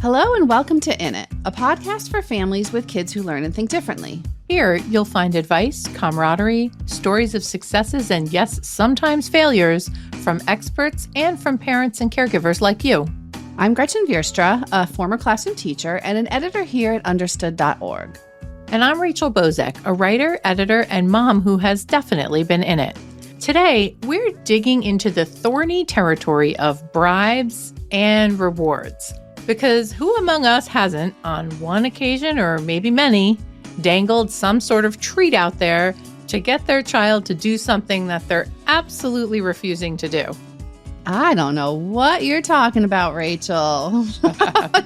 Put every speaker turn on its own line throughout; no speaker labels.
Hello and welcome to In It, a podcast for families with kids who learn and think differently.
Here, you'll find advice, camaraderie, stories of successes, and yes, sometimes failures from experts and from parents and caregivers like you.
I'm Gretchen Vierstra, a former classroom teacher and an editor here at understood.org.
And I'm Rachel Bozek, a writer, editor, and mom who has definitely been in it. Today, we're digging into the thorny territory of bribes and rewards. Because who among us hasn't, on one occasion or maybe many, dangled some sort of treat out there to get their child to do something that they're absolutely refusing to do?
I don't know what you're talking about, Rachel.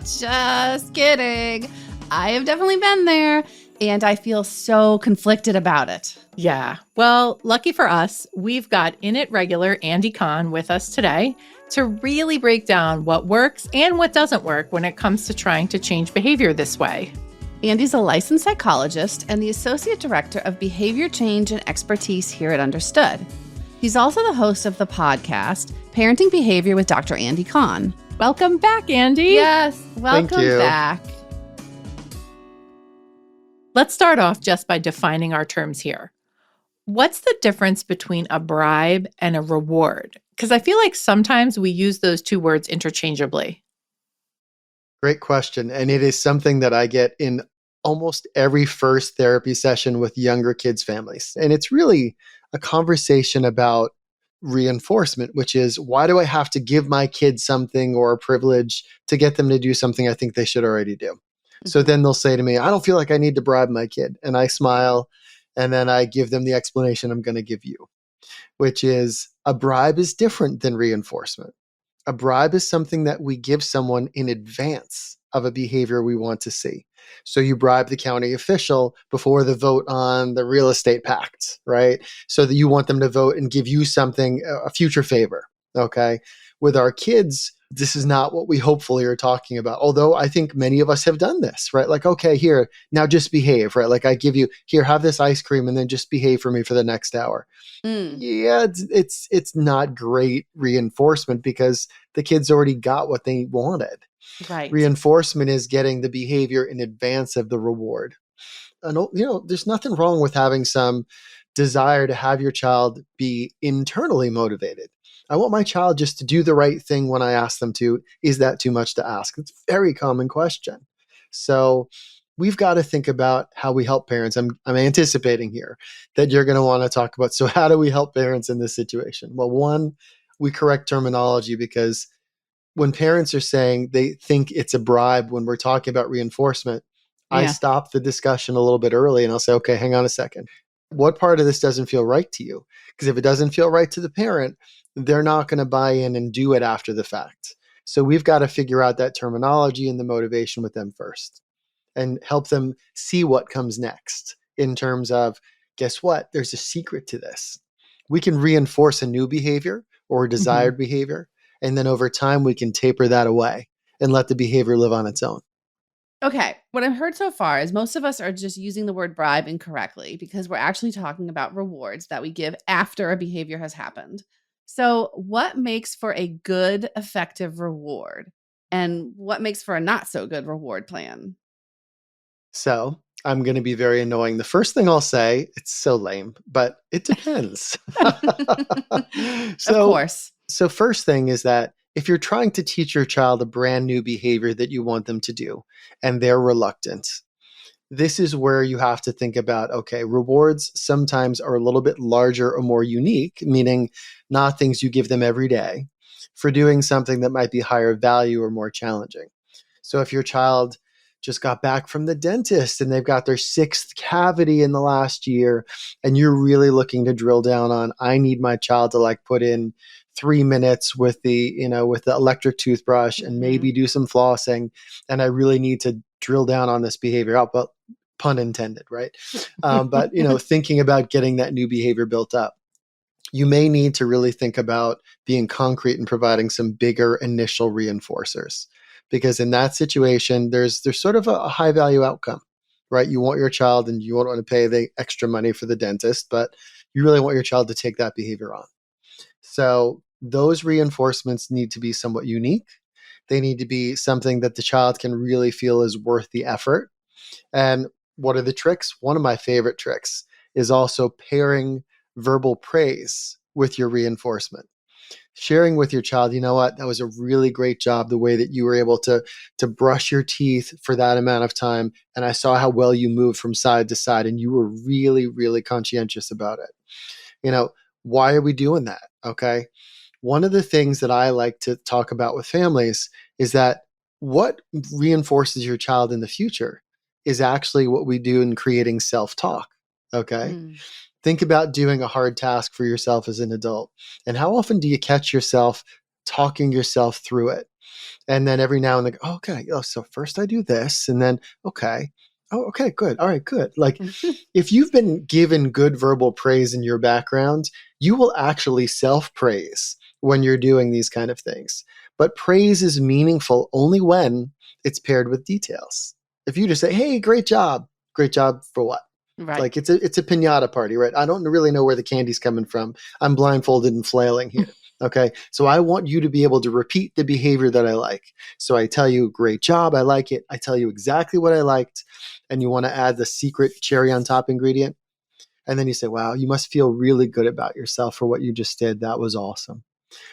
Just kidding. I have definitely been there, and I feel so conflicted about it.
Yeah. Well, lucky for us, we've got In It regular Andy Kahn with us today to really break down what works and what doesn't work when it comes to trying to change behavior this way.
Andy's a licensed psychologist and the Associate Director of Behavior Change and Expertise here at Understood. He's also the host of the podcast, Parenting Behavior with Dr. Andy Kahn.
Welcome back, Andy.
Yes, welcome back.
Let's start off just by defining our terms here. What's the difference between a bribe and a reward? Because I feel like sometimes we use those two words interchangeably.
Great question. And it is something that I get in almost every first therapy session with younger kids' families. And it's really a conversation about reinforcement, which is, why do I have to give my kids something or a privilege to get them to do something I think they should already do? Mm-hmm. So then they'll say to me, I don't feel like I need to bribe my kid. And I smile, and then I give them the explanation I'm going to give you, which is a bribe is different than reinforcement. A bribe is something that we give someone in advance of a behavior we want to see. So you bribe the county official before the vote on the real estate pact, right? So that you want them to vote and give you something, a future favor, okay? With our kids, this is not what we hopefully are talking about. Although I think many of us have done this, right? Like, okay, here, now just behave, right? Like I give you, here, have this ice cream and then just behave for me for the next hour. Yeah, it's not great reinforcement because the kids already got what they wanted.
Right.
Reinforcement is getting the behavior in advance of the reward. And, there's nothing wrong with having some desire to have your child be internally motivated. I want my child just to do the right thing when I ask them to. Is that too much to ask? It's a very common question. So we've got to think about how we help parents. I'm anticipating here that you're going to want to talk about, so how do we help parents in this situation? Well, one, we correct terminology, because when parents are saying they think it's a bribe when we're talking about reinforcement, I stop the discussion a little bit early and I'll say, okay, hang on a second. What part of this doesn't feel right to you? Because if it doesn't feel right to the parent, they're not going to buy in and do it after the fact. So we've got to figure out that terminology and the motivation with them first and help them see what comes next in terms of, guess what? There's a secret to this. We can reinforce a new behavior or a desired behavior, and then over time we can taper that away and let the behavior live on its own.
Okay, what I've heard so far is most of us are just using the word bribe incorrectly because we're actually talking about rewards that we give after a behavior has happened. So what makes for a good, effective reward? And what makes for a not so good reward plan?
So I'm going to be very annoying. The first thing I'll say, it's so lame, but it depends.
Of course.
So first thing is that if you're trying to teach your child a brand new behavior that you want them to do, and they're reluctant, this is where you have to think about, okay, rewards sometimes are a little bit larger or more unique, meaning not things you give them every day, for doing something that might be higher value or more challenging. So if your child just got back from the dentist and they've got their 6th cavity in the last year, and you're really looking to drill down on, I need my child to put in 3 minutes with the electric toothbrush and maybe do some flossing, and I really need to drill down on this behavior. Well, pun intended, right? But thinking about getting that new behavior built up, you may need to really think about being concrete and providing some bigger initial reinforcers. Because in that situation, there's sort of a high value outcome, right? You want your child, and you won't want to pay the extra money for the dentist, but you really want your child to take that behavior on. So those reinforcements need to be somewhat unique. They need to be something that the child can really feel is worth the effort. And what are the tricks? One of my favorite tricks is also pairing verbal praise with your reinforcement. Sharing with your child, you know what, that was a really great job, the way that you were able to brush your teeth for that amount of time. And I saw how well you moved from side to side, and you were really, really conscientious about it. You know, why are we doing that? Okay. One of the things that I like to talk about with families is that what reinforces your child in the future is actually what we do in creating self-talk. Okay.
Mm.
Think about doing a hard task for yourself as an adult. And how often do you catch yourself talking yourself through it? And then every now and then, oh, okay, oh, so first I do this, and then, okay, oh, okay, good. All right, good. Like if you've been given good verbal praise in your background, you will actually self-praise when you're doing these kind of things. But praise is meaningful only when it's paired with details. If you just say, hey, great job for what?
Right.
Like it's a piñata party, right? I don't really know where the candy's coming from. I'm blindfolded and flailing here. Okay. So I want you to be able to repeat the behavior that I like. So I tell you, great job. I like it. I tell you exactly what I liked. And you want to add the secret cherry on top ingredient. And then you say, wow, you must feel really good about yourself for what you just did. That was awesome.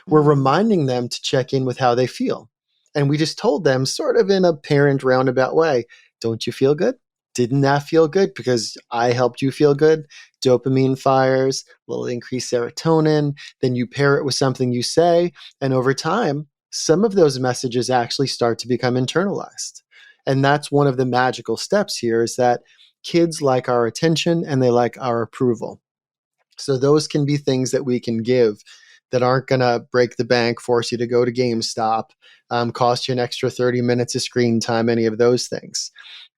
We're
Mm.
reminding them to check in with how they feel. And we just told them, sort of in a parent roundabout way, don't you feel good? Didn't that feel good? Because I helped you feel good. Dopamine fires, a little increased serotonin. Then you pair it with something you say. And over time, some of those messages actually start to become internalized. And that's one of the magical steps here, is that kids like our attention and they like our approval. So those can be things that we can give that aren't going to break the bank, force you to go to GameStop, cost you an extra 30 minutes of screen time, any of those things.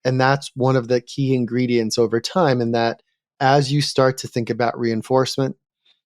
And that's one of the key ingredients over time, in that as you start to think about reinforcement,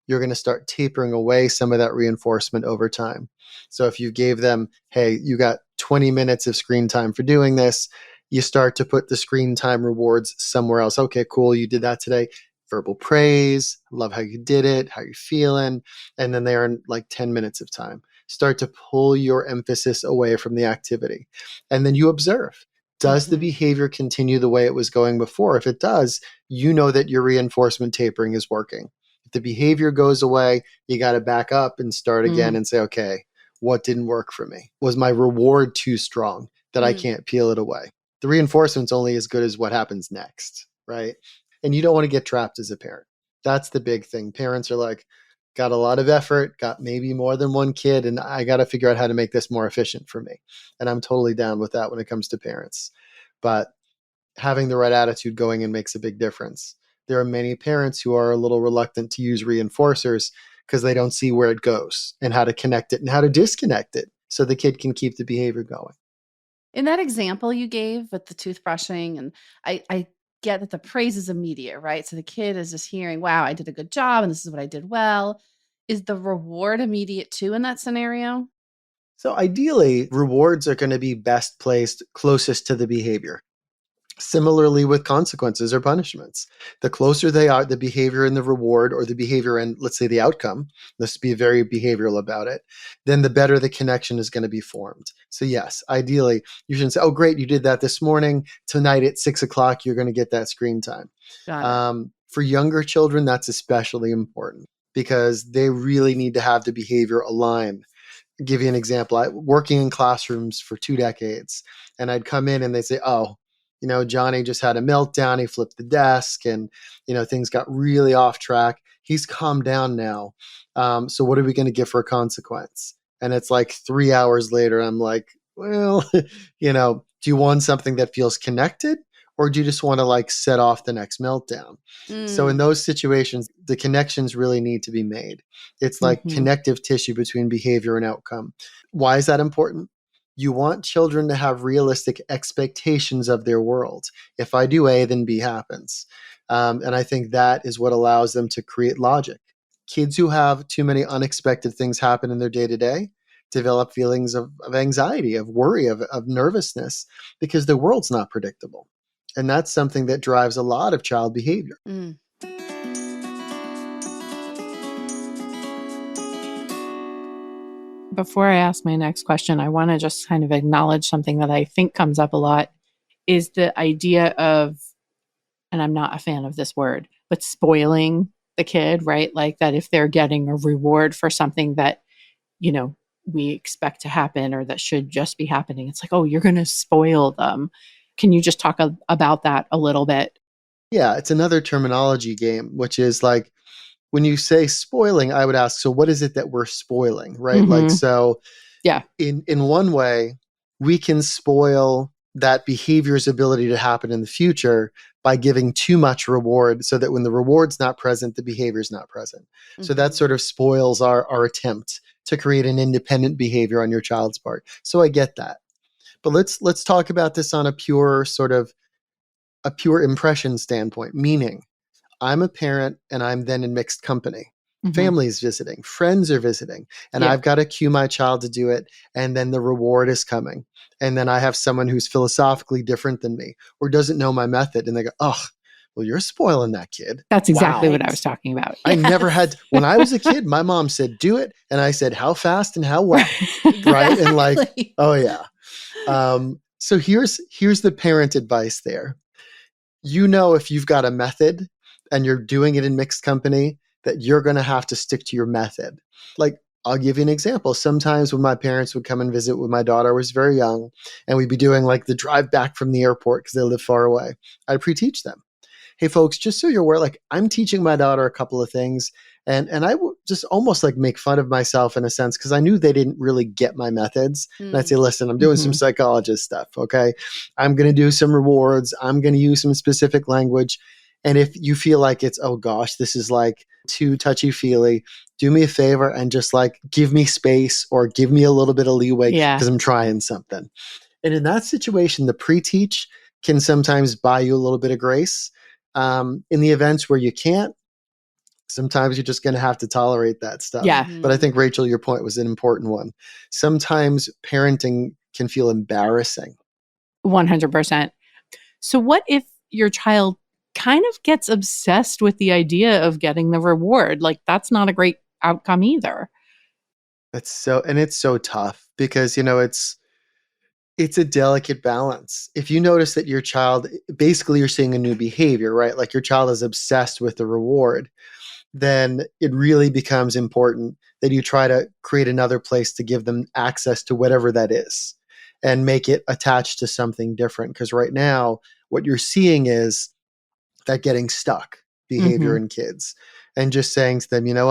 you're going to start tapering away some of that reinforcement over time. So if you gave them, hey, you got 20 minutes of screen time for doing this, you start to put the screen time rewards somewhere else. Okay, cool. You did that today. Verbal praise. Love how you did it. How you feeling? And then they earn like 10 minutes of time. Start to pull your emphasis away from the activity. And then you observe. Does the
Mhm.
behavior continue the way it was going before? If it does, you know that your reinforcement tapering is working. If the behavior goes away, you got to back up and start again
Mm.
and say, okay, what didn't work for me? Was my reward too strong that I
Mm.
can't peel it away? The reinforcement's only as good as what happens next, right? And you don't want to get trapped as a parent. That's the big thing. Parents are like, got a lot of effort, got maybe more than one kid, and I got to figure out how to make this more efficient for me. And I'm totally down with that when it comes to parents. But having the right attitude going in makes a big difference. There are many parents who are a little reluctant to use reinforcers because they don't see where it goes and how to connect it and how to disconnect it so the kid can keep the behavior going.
In that example you gave with the toothbrushing, and I get that the praise is immediate, right? So the kid is just hearing, wow, I did a good job and this is what I did well. Is the reward immediate too in that scenario?
So ideally, rewards are going to be best placed closest to the behavior. Similarly with consequences or punishments. The closer they are, the behavior and the reward, or the behavior and, let's say, the outcome, let's be very behavioral about it, then the better the connection is going to be formed. So yes, ideally, you shouldn't say, oh, great, you did that this morning. Tonight at 6 o'clock, you're going to get that screen time.
Got it.
For younger children, that's especially important because they really need to have the behavior align. Give you an example. Working in classrooms for 2 decades, and I'd come in and they'd say, oh, Johnny just had a meltdown. He flipped the desk and, things got really off track. He's calmed down now. So what are we going to give for a consequence? And it's like 3 hours later, I'm like, well, do you want something that feels connected, or do you just want to like set off the next meltdown? So in
Mm.
those situations, the connections really need to be made. It's like
Mhm.
connective tissue between behavior and outcome. Why is that important? You want children to have realistic expectations of their world. If I do A, then B happens. And I think that is what allows them to create logic. Kids who have too many unexpected things happen in their day to day develop feelings of anxiety, of worry, of nervousness, because the world's not predictable. And that's something that drives a lot of child behavior.
Mm.
Before I ask my next question, I want to just kind of acknowledge something that I think comes up a lot is the idea of, and I'm not a fan of this word, but spoiling the kid, right? Like that if they're getting a reward for something that, we expect to happen or that should just be happening, it's like, oh, you're going to spoil them. Can you just talk about that a little bit?
Yeah, it's another terminology game, which is like when you say spoiling, I would ask, so what is it that we're spoiling, right? Like,
Mm-hmm.
so
Yeah.
in one way, we can spoil that behavior's ability to happen in the future by giving too much reward so that when the reward's not present, the behavior's not present. So that
Mhm.
sort of spoils our attempt to create an independent behavior on your child's part. So I get that. But let's talk about this on a pure impression standpoint, meaning I'm a parent and I'm then in mixed company.
Mm-hmm.
Family's visiting, friends are visiting, and
Yeah.
I've got to cue my child to do it. And then the reward is coming. And then I have someone who's philosophically different than me or doesn't know my method. And they go, oh, well, you're spoiling that kid.
That's exactly what I
Right.
was talking about.
I never
Yes.
had, when I was a kid, my mom said, do it. And I said, how fast and how well. Right. And like,
Exactly.
oh, yeah. So here's the parent advice there. If you've got a method and you're doing it in mixed company, that you're going to have to stick to your method. Like, I'll give you an example. Sometimes when my parents would come and visit when my daughter was very young, and we'd be doing like the drive back from the airport because they live far away, I'd pre-teach them. Hey, folks, just so you're aware, like I'm teaching my daughter a couple of things, and I would just almost like make fun of myself in a sense because I knew they didn't really get my methods. And I'd say,
Mm.
listen, I'm doing some psychologist stuff. Okay, I'm going to do some rewards. I'm going to use some specific language. And if you feel like it's, oh gosh, this is like too touchy feely, do me a favor and just like give me space or give me a little bit of leeway
Yeah.
because I'm trying something. And in that situation, the pre-teach can sometimes buy you a little bit of grace. In the events where you can't, sometimes you're just going to have to tolerate that stuff.
Yeah.
But I
Mhm.
think, Rachel, your point was an important one. Sometimes parenting can feel embarrassing.
100%. So what if your child kind of gets obsessed with the idea of getting the reward? Like that's not a great outcome either.
It's so tough because, it's a delicate balance. If you notice that your child, basically you're seeing a new behavior, right? Like your child is obsessed with the reward, then it really becomes important that you try to create another place to give them access to whatever that is and make it attached to something different. Because right now, what you're seeing is that getting stuck behavior
Mm-hmm.
in kids and just saying to them, you know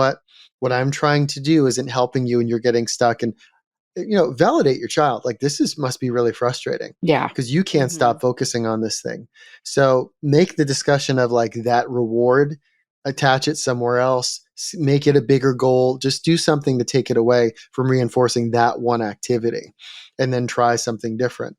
what I'm trying to do isn't helping you and you're getting stuck. And validate your child. Like must be really frustrating
Yeah.
because you can't
Mhm.
stop focusing on this thing. So make the discussion of like that reward, attach it somewhere else, make it a bigger goal. Just do something to take it away from reinforcing that one activity and then try something different.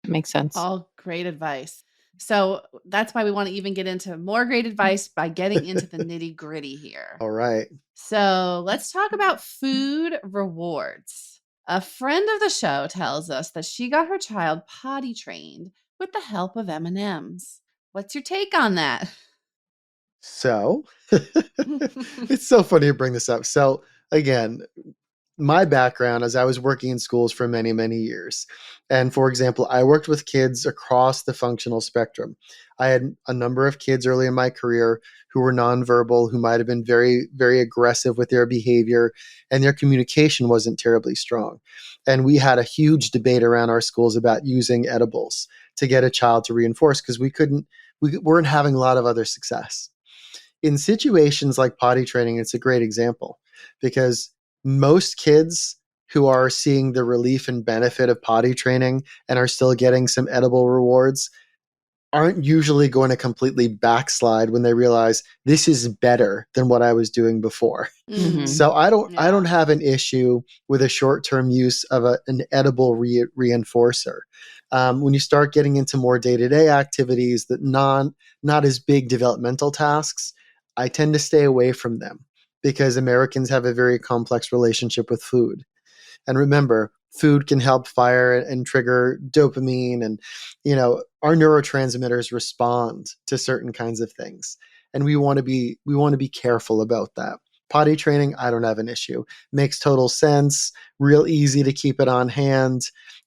That makes sense.
All great advice. So that's why we want to even get into more great advice by getting into the nitty gritty here.
All right.
So let's talk about food rewards. A friend of the show tells us that she got her child potty trained with the help of M&Ms. What's your take on that?
So it's so funny you bring this up. So again, my background is I was working in schools for many, many years. And for example, I worked with kids across the functional spectrum. I had a number of kids early in my career who were nonverbal, who might have been very, very aggressive with their behavior, and their communication wasn't terribly strong. And we had a huge debate around our schools about using edibles to get a child to reinforce because we weren't having a lot of other success in situations like potty training. It's a great example because most kids who are seeing the relief and benefit of potty training and are still getting some edible rewards aren't usually going to completely backslide when they realize this is better than what I was doing before.
Mm-hmm.
So I don't
Yeah.
have an issue with a short-term use of an edible reinforcer. When you start getting into more day-to-day activities that not as big developmental tasks, I tend to stay away from them because Americans have a very complex relationship with food. And remember, food can help fire and trigger dopamine, and our neurotransmitters respond to certain kinds of things. And we want to be careful about that. Potty training, I don't have an issue. Makes total sense, real easy to keep it on hand.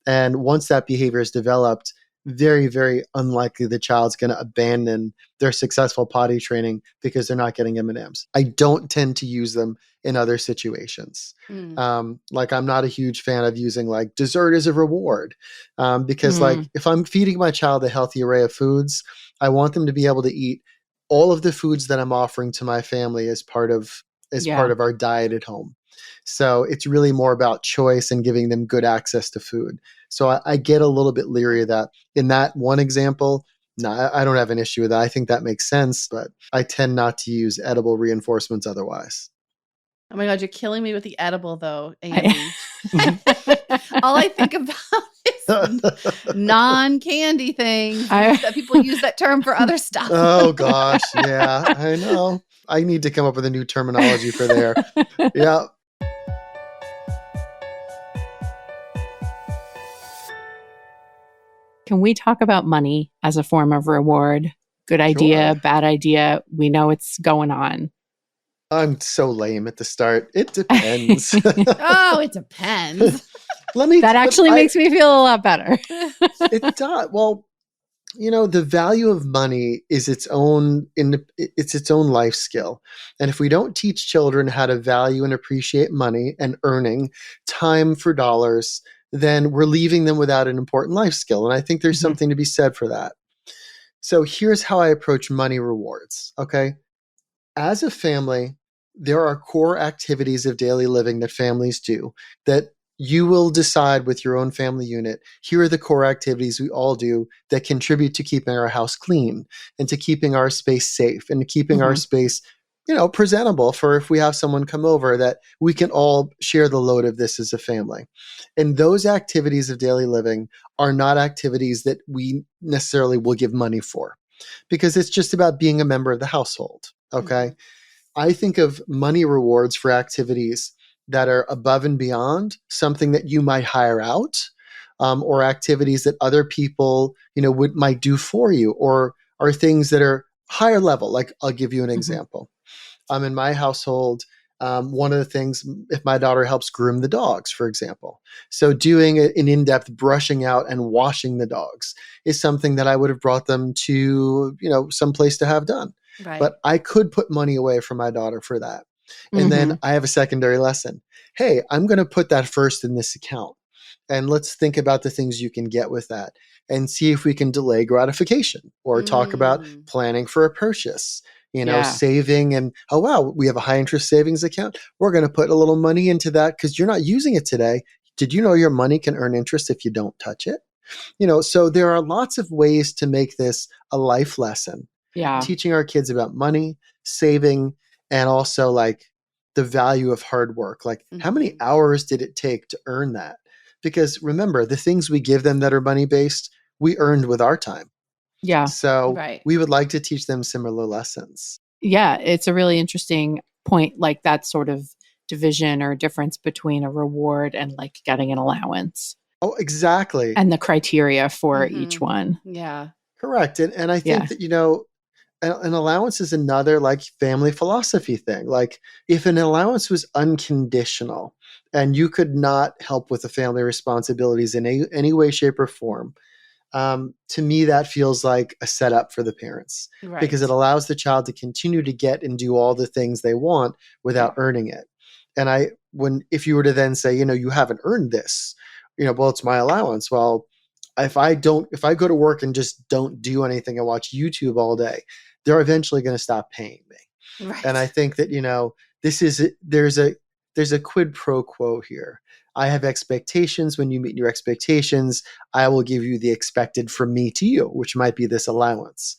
And once that behavior is developed, very, very unlikely the child's going to abandon their successful potty training because they're not getting M&Ms. I don't tend to use them in other situations. Like I'm not a huge fan of using like dessert as a reward because like if I'm feeding my child a healthy array of foods, I want them to be able to eat all of the foods that I'm offering to my family as part of our diet at home. So it's really more about choice and giving them good access to food. So I get a little bit leery of that. In that one example, no, I don't have an issue with that. I think that makes sense, but I tend not to use edible reinforcements otherwise.
Oh my God, you're killing me with the edible though, Andy. All I think about is non-candy things that people use that term for other stuff.
Oh gosh, yeah, I know. I need to come up with a new terminology for there. Yeah.
Can we talk about money as a form of reward? Good idea, bad idea. We know it's going on.
I'm so lame at the start. It depends.
Oh, it depends.
That actually makes me feel a lot better.
It does. Well, the value of money is its own life skill. And if we don't teach children how to value and appreciate money and earning time for dollars, then we're leaving them without an important life skill. And I think there's something to be said for that. So here's how I approach money rewards. Okay. As a family, there are core activities of daily living that families do that you will decide with your own family unit. Here are the core activities we all do that contribute to keeping our house clean and to keeping our space safe and to keeping our space, presentable for if we have someone come over, that we can all share the load of this as a family. And those activities of daily living are not activities that we necessarily will give money for, because it's just about being a member of the household. Okay. I think of money rewards for activities that are above and beyond something that you might hire out, or activities that other people, might do for you, or are things that are higher level. Like I'll give you an example. In my household, one of the things, if my daughter helps groom the dogs, for example, so doing an in-depth brushing out and washing the dogs is something that I would have brought them to, some place to have done. Right. But I could put money away for my daughter for that. And then I have a secondary lesson. Hey, I'm going to put that first in this account. And let's think about the things you can get with that and see if we can delay gratification or talk about planning for a purchase, saving. And, oh, wow, we have a high interest savings account. We're going to put a little money into that because you're not using it today. Did you know your money can earn interest if you don't touch it? So there are lots of ways to make this a life lesson. Yeah. Teaching our kids about money, saving, and also like the value of hard work. Like how many hours did it take to earn that? Because remember, the things we give them that are money-based, we earned with our time. Yeah. So we would like to teach them similar lessons.
Yeah. It's a really interesting point, like that sort of division or difference between a reward and like getting an allowance.
Oh, exactly.
And the criteria for each one.
Yeah.
Correct. And I think that, an allowance is another like family philosophy thing. Like if an allowance was unconditional and you could not help with the family responsibilities in any way, shape, or form, to me, that feels like a setup for the parents, because it allows the child to continue to get and do all the things they want without earning it. And if you were to then say, you haven't earned this, well, it's my allowance. Well, if I go to work and just don't do anything and watch YouTube all day, they're eventually going to stop paying me. Right. And I think that, there's a quid pro quo here. I have expectations. When you meet your expectations, I will give you the expected from me to you, which might be this allowance.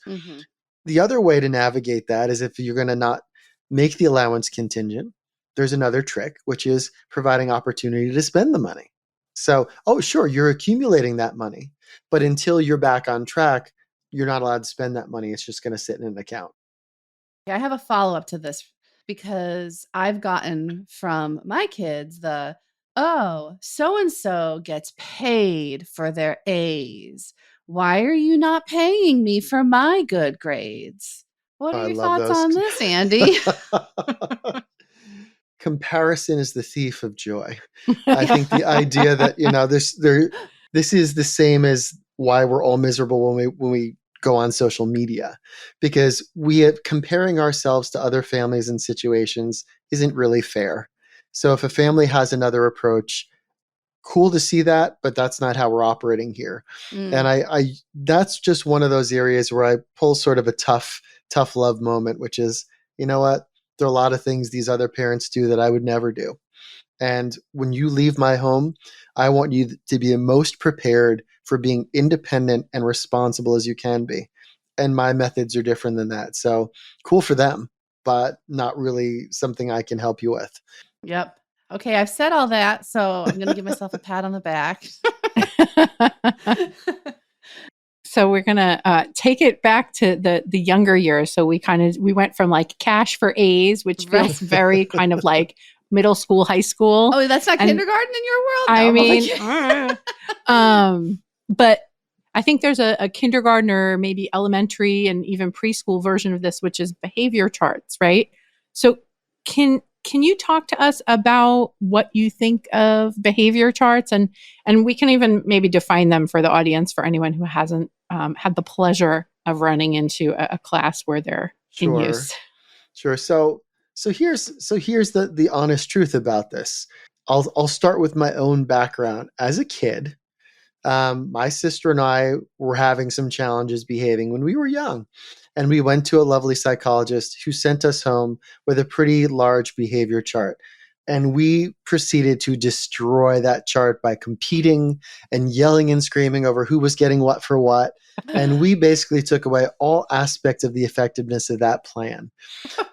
The other way to navigate that is if you're going to not make the allowance contingent, there's another trick, which is providing opportunity to spend the money. So, sure, you're accumulating that money, but until you're back on track, you're not allowed to spend that money. It's just going to sit in an account.
Yeah, I have a follow-up to this because I've gotten from my kids so-and-so gets paid for their A's. Why are you not paying me for my good grades? What are your thoughts on this, Andy?
comparison is the thief of joy. I think the idea that, this is the same as why we're all miserable when we go on social media, because comparing ourselves to other families and situations isn't really fair. So if a family has another approach, cool to see that, but that's not how we're operating here. And
Mm.
I that's just one of those areas where I pull sort of a tough love moment, which is, you know what? There are a lot of things these other parents do that I would never do. And when you leave my home, I want you to be the most prepared for being independent and responsible as you can be. And my methods are different than that. So cool for them, but not really something I can help you with.
Yep. Okay, I've said all that, so I'm gonna give myself a pat on the back.
So we're gonna take it back to the younger years. So we went from like cash for A's, which
Right.
feels very kind of like middle school, high school.
Oh, that's not
And
kindergarten in your world?
I
No, I'm only
mean,
kidding.
but I think there's a kindergartner, maybe elementary and even preschool version of this, which is behavior charts, right? So can you talk to us about what you think of behavior charts, and we can even maybe define them for the audience, for anyone who hasn't had the pleasure of running into a class where they're in use.
Sure. So here's the honest truth about this. I'll start with my own background. As a kid, my sister and I were having some challenges behaving when we were young. And we went to a lovely psychologist who sent us home with a pretty large behavior chart. And we proceeded to destroy that chart by competing and yelling and screaming over who was getting what for what. And we basically took away all aspects of the effectiveness of that plan,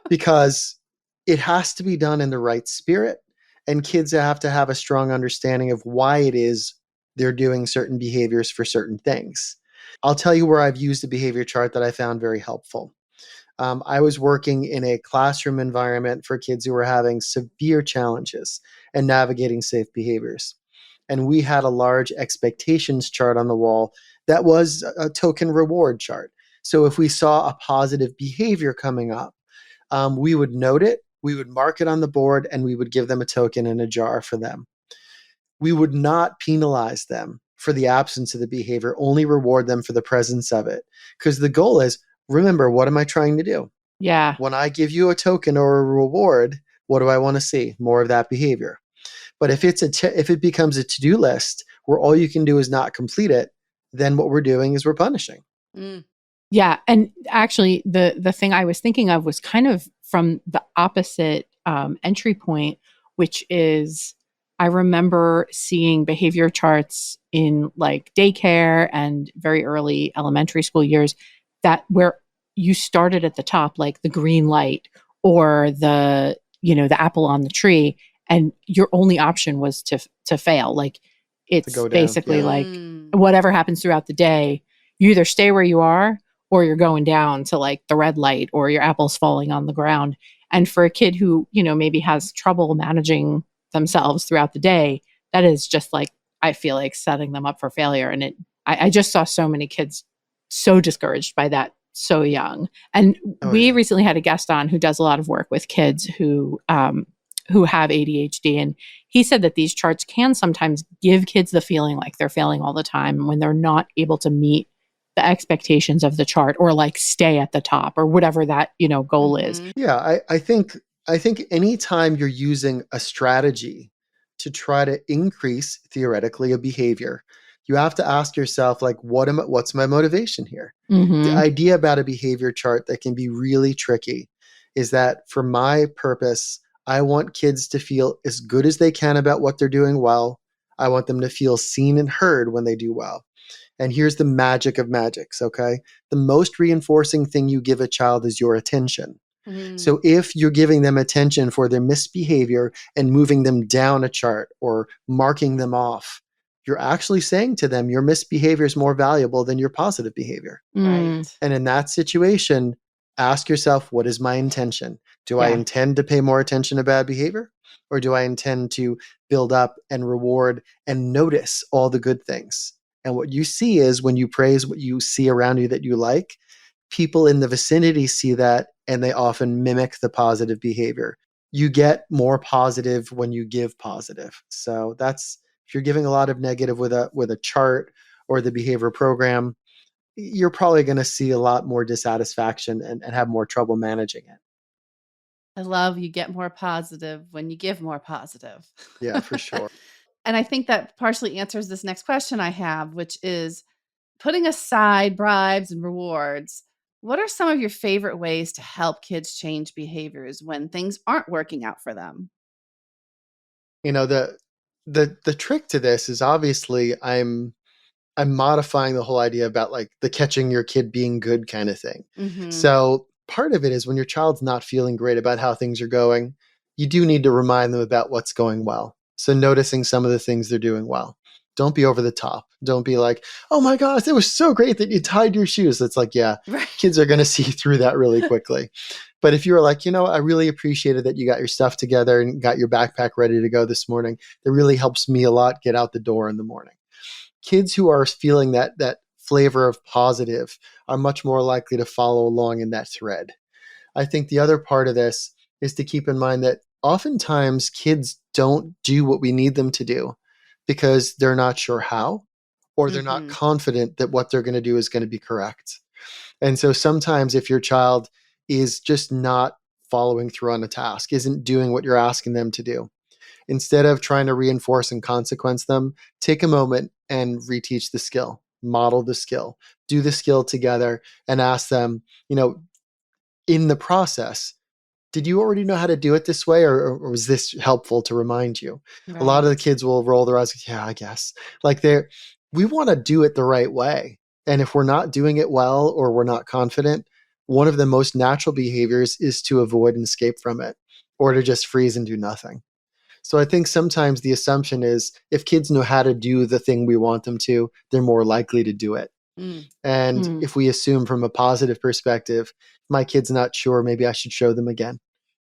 because it has to be done in the right spirit. And kids have to have a strong understanding of why it is they're doing certain behaviors for certain things. I'll tell you where I've used a behavior chart that I found very helpful. I was working in a classroom environment for kids who were having severe challenges and navigating safe behaviors. And we had a large expectations chart on the wall that was a token reward chart. So if we saw a positive behavior coming up, we would note it, we would mark it on the board, and we would give them a token in a jar for them. We would not penalize them for the absence of the behavior, only reward them for the presence of it. Because the goal is, remember, what am I trying to do?
Yeah.
When I give you a token or a reward, what do I want to see? More of that behavior. But if it becomes a to-do list where all you can do is not complete it, then what we're doing is we're punishing.
Mm.
Yeah. And actually, the thing I was thinking of was kind of from the opposite entry point, which is, I remember seeing behavior charts in like daycare and very early elementary school years, that where you started at the top, like the green light or the apple on the tree, and your only option was to fail. Like, it's
go down,
basically
yeah.
like whatever happens throughout the day, you either stay where you are or you're going down to like the red light, or your apple's falling on the ground. And for a kid who, maybe has trouble managing themselves throughout the day, that is just like, I feel like setting them up for failure. And I just saw so many kids so discouraged by that so young. And we recently had a guest on who does a lot of work with kids who have ADHD. And he said that these charts can sometimes give kids the feeling like they're failing all the time when they're not able to meet the expectations of the chart, or like stay at the top, or whatever that, goal is.
Yeah, I think anytime you're using a strategy to try to increase theoretically a behavior, you have to ask yourself, like, what's my motivation here?
Mm-hmm.
The idea about a behavior chart that can be really tricky is that, for my purpose, I want kids to feel as good as they can about what they're doing well. I want them to feel seen and heard when they do well. And here's the magic of magics, okay? The most reinforcing thing you give a child is your attention. So if you're giving them attention for their misbehavior and moving them down a chart or marking them off, you're actually saying to them, your misbehavior is more valuable than your positive behavior.
Right.
And in that situation, ask yourself, what is my intention? Do I intend to pay more attention to bad behavior? Or do I intend to build up and reward and notice all the good things? And what you see is, when you praise what you see around you that you like, people in the vicinity see that, and they often mimic the positive behavior. you get more positive when you give positive. So that's, if you're giving a lot of negative with a chart or the behavior program, you're probably going to see a lot more dissatisfaction and have more trouble managing it.
I love you get more positive when you give more positive.
Yeah, for sure.
And I think that partially answers this next question I have, which is putting aside bribes and rewards, what are some of your favorite ways to help kids change behaviors when things aren't working out for them?
You know, the trick to this is, obviously I'm modifying the whole idea about like the catching your kid being good kind of thing.
Mhm.
So part of it is when your child's not feeling great about how things are going, you do need to remind them about what's going well. So noticing some of the things they're doing well. Don't be over the top. Don't be like, oh my gosh, it was so great that you tied your shoes. It's like, yeah,
Right.
kids are going to see through that really quickly. But if you were like, I really appreciated that you got your stuff together and got your backpack ready to go this morning. It really helps me a lot get out the door in the morning. Kids who are feeling that flavor of positive are much more likely to follow along in that thread. I think the other part of this is to keep in mind that oftentimes kids don't do what we need them to do because they're not sure how, or they're not
Mhm.
confident that what they're going to do is going to be correct. And so sometimes if your child is just not following through on a task, isn't doing what you're asking them to do, instead of trying to reinforce and consequence them, take a moment and reteach the skill, model the skill, do the skill together, and ask them, in the process, did you already know how to do it this way, or was this helpful to remind you? A lot of the
Right.
kids will roll their eyes, yeah, I guess. Like we want to do it the right way. And if we're not doing it well or we're not confident, one of the most natural behaviors is to avoid and escape from it, or to just freeze and do nothing. So I think sometimes the assumption is if kids know how to do the thing we want them to, they're more likely to do it.
Mm.
And
Hmm.
if we assume from a positive perspective, my kid's not sure, maybe I should show them again,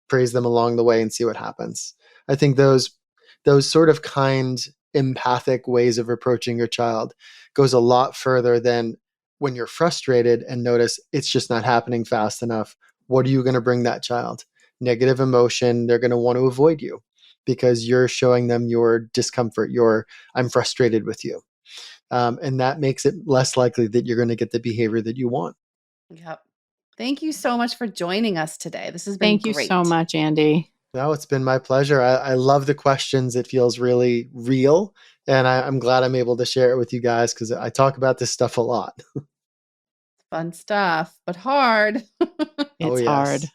praise them along the way and see what happens. I think those sort of kind, empathic ways of approaching your child goes a lot further than when you're frustrated and notice it's just not happening fast enough. What are you going to bring that child? Negative emotion. They're going to want to avoid you because you're showing them your discomfort, your I'm frustrated with you. And that makes it less likely that you're going to get the behavior that you want.
Yep. Thank you so much for joining us today. This has been
Thank you so
great.
much, Andy.
No, it's been my pleasure. I love the questions. It feels really real. And I'm glad I'm able to share it with you guys because I talk about this stuff a lot.
Fun stuff, but hard.
Oh,
It's hard.
yes.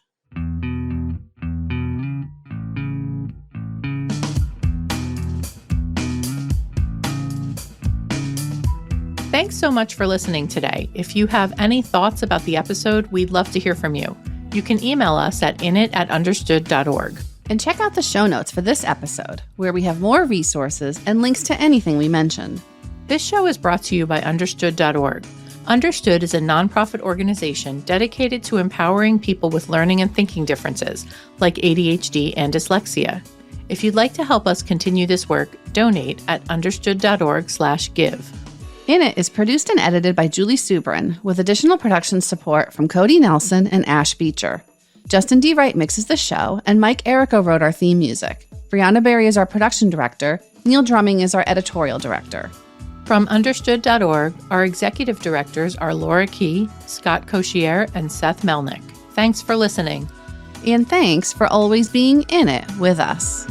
Thanks so much for listening today. If you have any thoughts about the episode, we'd love to hear from you. You can email us at init@understood.org.
And check out the show notes for this episode, where we have more resources and links to anything we mentioned.
This show is brought to you by understood.org. Understood is a nonprofit organization dedicated to empowering people with learning and thinking differences, like ADHD and dyslexia. If you'd like to help us continue this work, donate at understood.org/give.
In It is produced and edited by Julie Subrin, with additional production support from Cody Nelson and Ash Beecher. Justin D. Wright mixes the show, and Mike Errico wrote our theme music. Brianna Berry is our production director. Neil Drumming is our editorial director.
From understood.org, our executive directors are Laura Key, Scott Cochier, and Seth Melnick. Thanks for listening.
And thanks for always being in it with us.